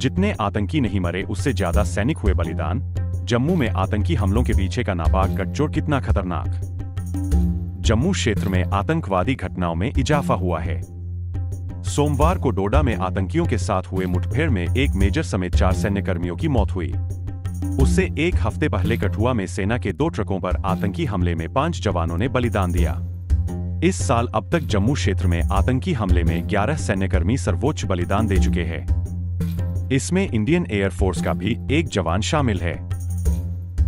जितने आतंकी नहीं मरे उससे ज्यादा सैनिक हुए बलिदान। जम्मू में आतंकी हमलों के पीछे का नापाक गठजोड़ कितना खतरनाक। जम्मू क्षेत्र में आतंकवादी घटनाओं में इजाफा हुआ है। सोमवार को डोडा में आतंकियों के साथ हुए मुठभेड़ में एक मेजर समेत 4 सैन्यकर्मियों की मौत हुई। उससे एक हफ्ते पहले कठुआ में सेना के 2 ट्रकों पर आतंकी हमले में 5 जवानों ने बलिदान दिया। इस साल अब तक जम्मू क्षेत्र में आतंकी हमले में 11 सैन्यकर्मी सर्वोच्च बलिदान दे चुके हैं। इसमें इंडियन एयरफोर्स का भी एक जवान शामिल है।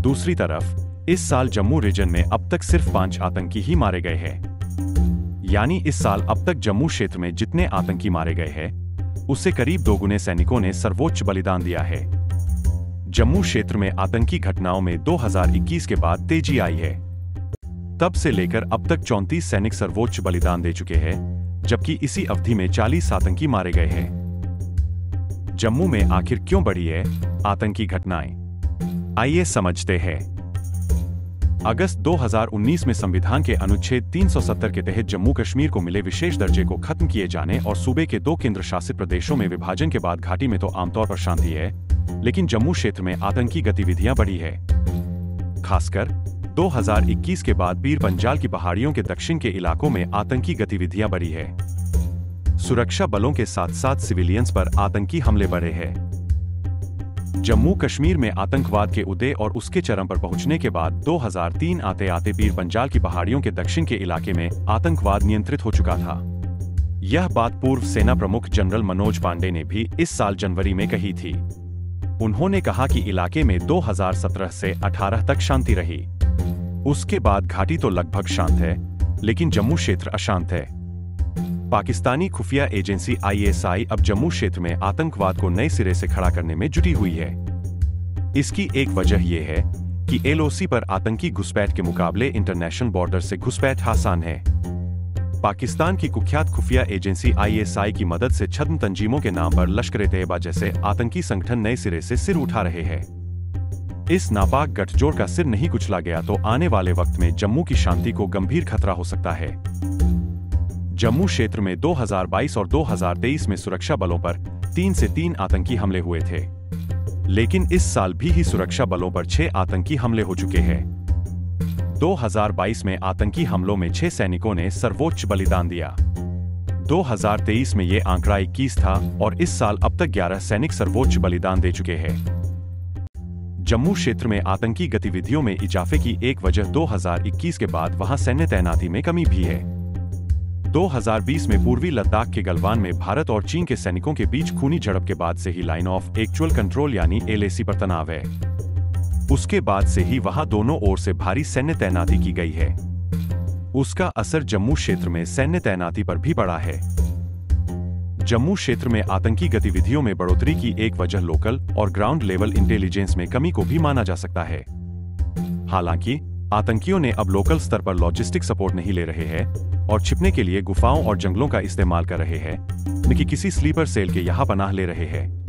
दूसरी तरफ इस साल जम्मू रीजन में अब तक सिर्फ 5 आतंकी ही मारे गए हैं। यानी इस साल अब तक जम्मू क्षेत्र में जितने आतंकी मारे गए हैं उससे करीब 2 गुने सैनिकों ने सर्वोच्च बलिदान दिया है। जम्मू क्षेत्र में आतंकी घटनाओं में 2021 के बाद तेजी आई है। तब से लेकर अब तक 34 सैनिक सर्वोच्च बलिदान दे चुके हैं, जबकि इसी अवधि में 40 आतंकी मारे गए हैं। जम्मू में आखिर क्यों बढ़ी है आतंकी घटनाएं? आइए समझते हैं। अगस्त 2019 में संविधान के अनुच्छेद 370 के तहत जम्मू कश्मीर को मिले विशेष दर्जे को खत्म किए जाने और सूबे के 2 केंद्र शासित प्रदेशों में विभाजन के बाद घाटी में तो आमतौर पर शांति है, लेकिन जम्मू क्षेत्र में आतंकी गतिविधियां बढ़ी है। खासकर 2021 के बाद पीर पंजाल की पहाड़ियों के दक्षिण के इलाकों में आतंकी गतिविधियां बढ़ी है। सुरक्षा बलों के साथ साथ सिविलियंस पर आतंकी हमले बढ़े हैं। जम्मू कश्मीर में आतंकवाद के उदय और उसके चरम पर पहुंचने के बाद 2003 आते आते पीर पंजाल की पहाड़ियों के दक्षिण के इलाके में आतंकवाद नियंत्रित हो चुका था। यह बात पूर्व सेना प्रमुख जनरल मनोज पांडे ने भी इस साल जनवरी में कही थी। उन्होंने कहा कि इलाके में 2017 से 18 तक शांति रही। उसके बाद घाटी तो लगभग शांत है, लेकिन जम्मू क्षेत्र अशांत है। पाकिस्तानी खुफिया एजेंसी ISI अब जम्मू क्षेत्र में आतंकवाद को नए सिरे से खड़ा करने में जुटी हुई है। इसकी एक वजह यह है कि LOC पर आतंकी घुसपैठ के मुकाबले इंटरनेशनल बॉर्डर से घुसपैठ आसान है। पाकिस्तान की कुख्यात खुफिया एजेंसी ISI की मदद से छद्म तंजीमों के नाम पर लश्कर-ए-तैयबा जैसे आतंकी संगठन नए सिरे से सिर उठा रहे हैं। इस नापाक गठजोड़ का सिर नहीं कुचला गया तो आने वाले वक्त में जम्मू की शांति को गंभीर खतरा हो सकता है। जम्मू क्षेत्र में 2022 और 2023 में सुरक्षा बलों पर 3 से 3 आतंकी हमले हुए थे, लेकिन इस साल भी ही सुरक्षा बलों पर 6 आतंकी हमले हो चुके हैं। 2022 में आतंकी हमलों में 6 सैनिकों ने सर्वोच्च बलिदान दिया। 2023 में ये आंकड़ा 21 था और इस साल अब तक 11 सैनिक सर्वोच्च बलिदान दे चुके हैं। जम्मू क्षेत्र में आतंकी गतिविधियों में इजाफे की एक वजह 2021 के बाद वहां सैन्य तैनाती में कमी भी है। 2020 में पूर्वी लद्दाख के गलवान में भारत और चीन के सैनिकों के बीच खूनी झड़प के बाद से ही लाइन ऑफ एक्चुअल कंट्रोल यानी LAC पर तनाव है। उसके बाद से ही वहां दोनों ओर से भारी सैन्य तैनाती की गई है। उसका असर जम्मू क्षेत्र में सैन्य तैनाती पर भी पड़ा है। जम्मू क्षेत्र में आतंकी गतिविधियों में बढ़ोतरी की एक वजह लोकल और ग्राउंड लेवल इंटेलिजेंस में कमी को भी माना जा सकता है। हालांकि आतंकियों ने अब लोकल स्तर पर लॉजिस्टिक सपोर्ट नहीं ले रहे हैं और छिपने के लिए गुफाओं और जंगलों का इस्तेमाल कर रहे हैं, न कि किसी स्लीपर सेल के यहाँ पनाह ले रहे हैं।